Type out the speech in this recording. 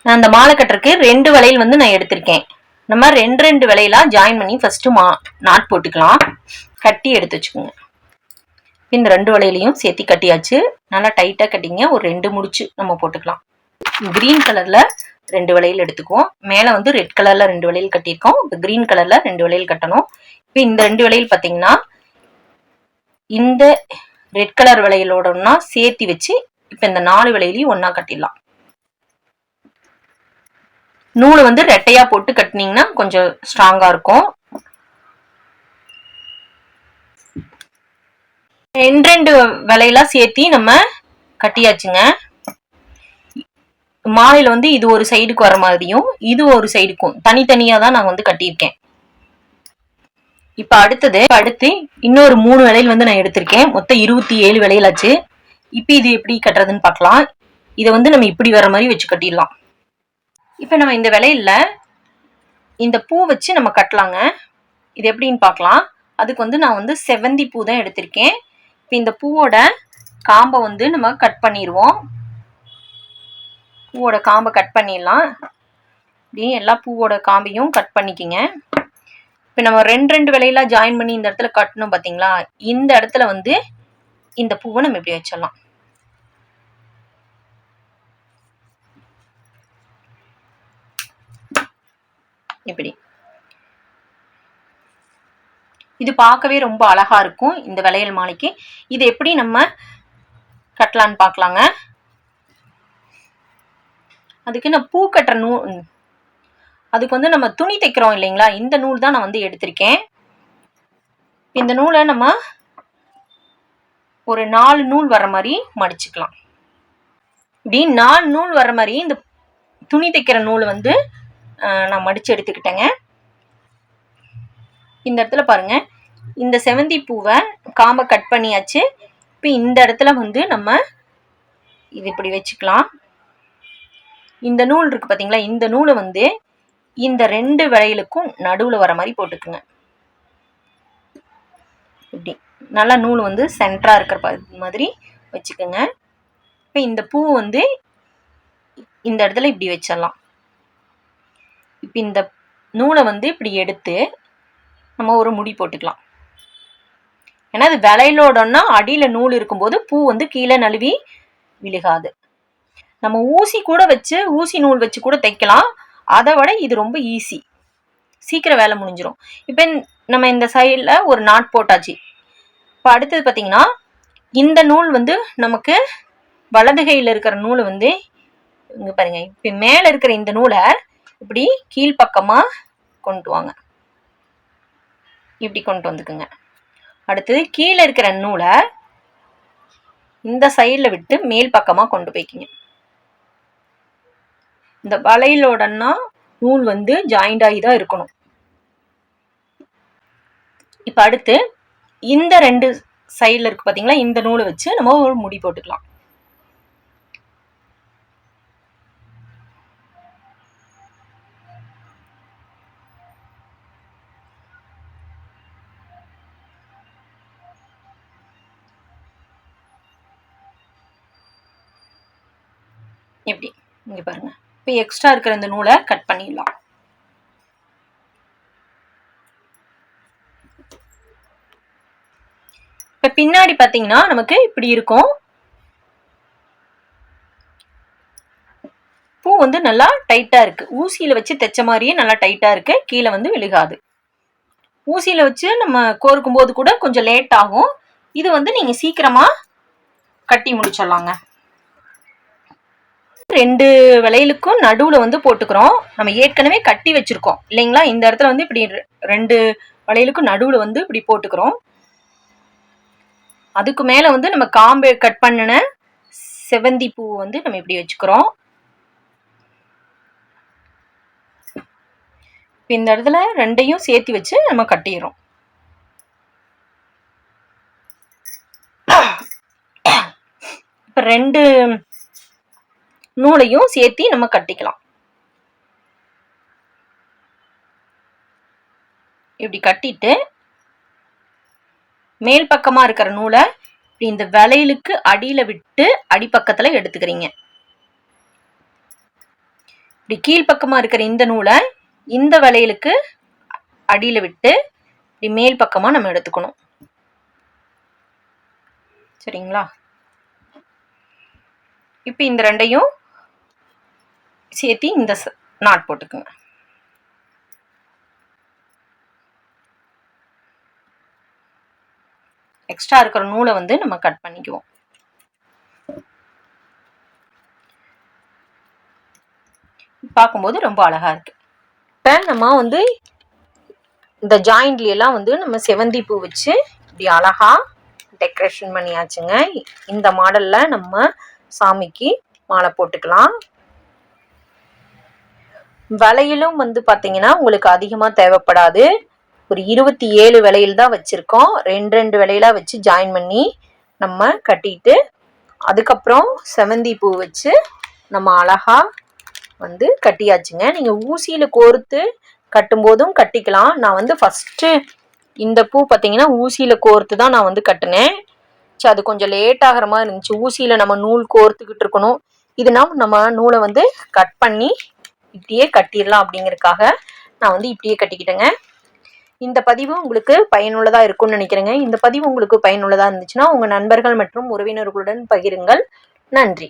நான் அந்த மாலை கட்டுறதுக்கு 2 வளையல் வந்து நான் எடுத்திருக்கேன். நம்ம 2 வளையலா ஜாயின் பண்ணி ஃபர்ஸ்ட் நாட் போட்டுக்கலாம். கட்டி எடுத்து வச்சுக்கோங்க. இந்த 2 வளையலையும் சேர்த்து கட்டியாச்சு. நல்லா டைட்டா கட்டிங்க. ஒரு 2 முடிச்சு நம்ம போட்டுக்கலாம். கிரீன் கலர்ல 2 வளையல் எடுத்துக்குவோம். மேல வந்து ரெட் கலர்ல 2 வளையல் கட்டியிருக்கோம். இப்போ கிரீன் கலர்ல 2 வளையல் கட்டணும். இப்போ இந்த 2 வளையல் பாத்தீங்கன்னா இந்த ரெட் கலர் வளையலோடனா சேர்த்து வச்சு இப்ப இந்த 4 வளையலையும் ஒன்னா கட்டிடலாம். நூலை வந்து ரெட்டையா போட்டு கட்டினீங்கன்னா கொஞ்சம் ஸ்ட்ராங்கா இருக்கும். 2 வளையலா சேர்த்தி நம்ம கட்டியாச்சுங்க. மாலையில வந்து இது ஒரு சைடுக்கு வர மாதிரியும் இது ஒரு சைடுக்கும் தனித்தனியா தான் நான் வந்து கட்டியிருக்கேன். இப்ப அடுத்து இன்னொரு 3 வளையல் வந்து நான் எடுத்திருக்கேன். மொத்தம் 27 வளையல் ஆச்சு. இப்ப இது எப்படி கட்டுறதுன்னு பார்க்கலாம். இதை வந்து நம்ம இப்படி வர மாதிரி வச்சு கட்டிடலாம். இப்ப நம்ம இந்த வளையல்ல இந்த பூ வச்சு நம்ம கட்டலாங்க. இது எப்படின்னு பார்க்கலாம். அதுக்கு வந்து நான் வந்து செவந்தி பூ தான் எடுத்திருக்கேன். இப்ப இந்த பூவோட காம்பை வந்து நம்ம கட் பண்ணிடுவோம். பூவோட காம்பை கட் பண்ணிடலாம். இப்படி எல்லா பூவோட காம்பையும் கட் பண்ணிக்கிங்க. இப்போ நம்ம 2 வளையலா ஜாயின் பண்ணி இந்த இடத்துல கட்டணும் பார்த்தீங்களா? இந்த இடத்துல வந்து இந்த பூவை நம்ம இப்படி வச்சிடலாம். இப்படி இது பார்க்கவே ரொம்ப அழகா இருக்கும் இந்த வளையல் மாலைக்கு. இது எப்படி நம்ம கட்டலான்னு பார்க்கலாங்க. அதுக்கு நான் பூ கட்டுற நூல், அதுக்கு வந்து நம்ம துணி தைக்கிறோம் இல்லைங்களா, இந்த நூல் தான் நான் வந்து எடுத்திருக்கேன். இந்த நூலை நம்ம ஒரு 4 நூல் வர மாதிரி மடிச்சுக்கலாம். இப்படி 4 நூல் வர மாதிரி இந்த துணி தைக்கிற நூலை வந்து நான் மடிச்சு எடுத்துக்கிட்டேங்க. இந்த இடத்துல பாருங்க, இந்த செவந்தி பூவை காம்பை கட் பண்ணியாச்சு. இப்போ இந்த இடத்துல வந்து நம்ம இது இப்படி வச்சுக்கலாம். இந்த நூல் இருக்கு பார்த்தீங்களா, இந்த நூலை வந்து இந்த 2 வளையலுக்கும் நடுவில் வர மாதிரி போட்டுக்குங்க. இப்படி நல்லா நூல் வந்து சென்டரா இருக்கிற மாதிரி வச்சுக்கோங்க. இப்போ இந்த பூ வந்து இந்த இடத்துல இப்படி வச்சிடலாம். இப்போ இந்த நூலை வந்து இப்படி எடுத்து நம்ம ஒரு முடி போட்டுக்கலாம். ஏன்னா அது வளையலோடனா அடியில் நூல் இருக்கும்போது பூ வந்து கீழே நழுவி விழுகாது. நம்ம ஊசி கூட வச்சு ஊசி நூல் வச்சு கூட தைக்கலாம். அதை விட இது ரொம்ப ஈஸி, சீக்கிரம் வேலை முடிஞ்சிடும். இப்போ நம்ம இந்த சைடில் ஒரு நாட் போட்டாச்சு. இப்போ அடுத்தது பார்த்தீங்கன்னா இந்த நூல் வந்து நமக்கு வலது கையில் இருக்கிற நூலை வந்து இங்கே பாருங்க, இப்போ மேலே இருக்கிற இந்த நூலை இப்படி கீழ்ப்பக்கமாக கொண்டு வாங்க. இப்படி கொண்டு வந்துக்குங்க. அடுத்தது கீழே இருக்கிற நூலை இந்த சைடில் விட்டு மேல் பக்கமாக கொண்டு போய்க்கிங்க. இந்த வளையலோடனா நூல் வந்து ஜாயிண்ட் ஆகி தான் இருக்கணும். இப்போ அடுத்து இந்த 2 சைடில் இருக்கு பார்த்தீங்களா, இந்த நூலை வச்சு நம்ம ஒரு முடி போட்டுக்கலாம். எப்படி இங்க பாருங்க. இப்போ எக்ஸ்ட்ரா இருக்கிற இந்த நூலை கட் பண்ணிடலாம். இப்போ பின்னாடி பார்த்தீங்கன்னா நமக்கு இப்படி இருக்கும். பூ வந்து நல்லா டைட்டா இருக்கு. ஊசியில வச்சு தைச்ச மாதிரியே நல்லா டைட்டா இருக்கு. கீழே வந்து விழுகாது. ஊசியில வச்சு நம்ம கோர்க்கும் போது கூட கொஞ்சம் லேட் ஆகும். இது வந்து நீங்க சீக்கிரமா கட்டி முடிச்சிடலாங்க. 2 வளையலுக்கும் நடுவுல வந்து போட்டுக்கிறோம். நம்ம ஏற்கனவே கட்டி வச்சிருக்கோம் இல்லைங்களா, இந்த இடத்துல வந்து இப்படி 2 வளையலுக்கும் நடுவுல வந்து இப்படி போட்டுக்கிறோம். அதுக்கு மேல வந்து நம்ம காம்பை கட் பண்ணின செவந்தி பூ வந்து நம்ம இப்படி வச்சுக்கிறோம். இந்த இடத்துல 2ஐயும் சேர்த்து வச்சு நம்ம கட்டிடுறோம். இப்ப 2 நூலையும் சேர்த்து நம்ம கட்டிக்கலாம். இப்படி கட்டிட்டு மேல் பக்கமா இருக்கிற நூலை இந்த வளையலுக்கு அடியில விட்டு அடிப்பக்கத்துல எடுத்துக்கிறீங்க. இப்படி கீழ்ப்பக்கமாக இருக்கிற இந்த நூலை இந்த வளையலுக்கு அடியில் விட்டு இப்படி மேல் பக்கமாக நம்ம எடுத்துக்கணும். சரிங்களா? இப்போ இந்த ரெண்டையும் சேர்த்து இந்த நாட் போட்டுக்குங்க. எக்ஸ்ட்ரா இருக்கிற நூலை வந்து நம்ம கட் பண்ணிக்குவோம். பார்க்கும்போது ரொம்ப அழகா இருக்கு. இப்போ நம்ம வந்து இந்த ஜாயிண்ட்ல எல்லாம் வந்து நம்ம செவந்தி பூ வச்சு இப்படி அழகா டெக்கரேஷன் பண்ணியாச்சுங்க. இந்த மாடல்ல நம்ம சாமிக்கு மாலை போட்டுக்கலாம். வளையலும் வந்து பார்த்தீங்கன்னா உங்களுக்கு அதிகமாக தேவைப்படாது. ஒரு 27 வளையல் தான் வச்சுருக்கோம். 2 வளையலாக வச்சு ஜாயின் பண்ணி நம்ம கட்டிட்டு அதுக்கப்புறம் செவந்தி பூ வச்சு நம்ம அழகா வந்து கட்டியாச்சுங்க. நீங்கள் ஊசியில் கோர்த்து கட்டும்போதும் கட்டிக்கலாம். நான் வந்து ஃபஸ்ட்டு இந்த பூ பார்த்தீங்கன்னா ஊசியில் கோர்த்து தான் நான் வந்து கட்டினேன். சரி, அது கொஞ்சம் லேட் ஆகிற மாதிரி இருந்துச்சு. ஊசியில் நம்ம நூல் கோர்த்துக்கிட்டு இருக்கணும். இதுனா நம்ம நூலை வந்து கட் பண்ணி இப்படியே கட்டிடலாம் அப்படிங்கிறதுக்காக நான் வந்து இப்படியே கட்டிக்கிட்டேங்க. இந்த பதிவு உங்களுக்கு பயனுள்ளதாக இருக்கும்னு நினைக்கிறேங்க. இந்த பதிவு உங்களுக்கு பயனுள்ளதாக இருந்துச்சுன்னா உங்கள் நண்பர்கள் மற்றும் உறவினர்களுடன் பகிருங்கள். நன்றி.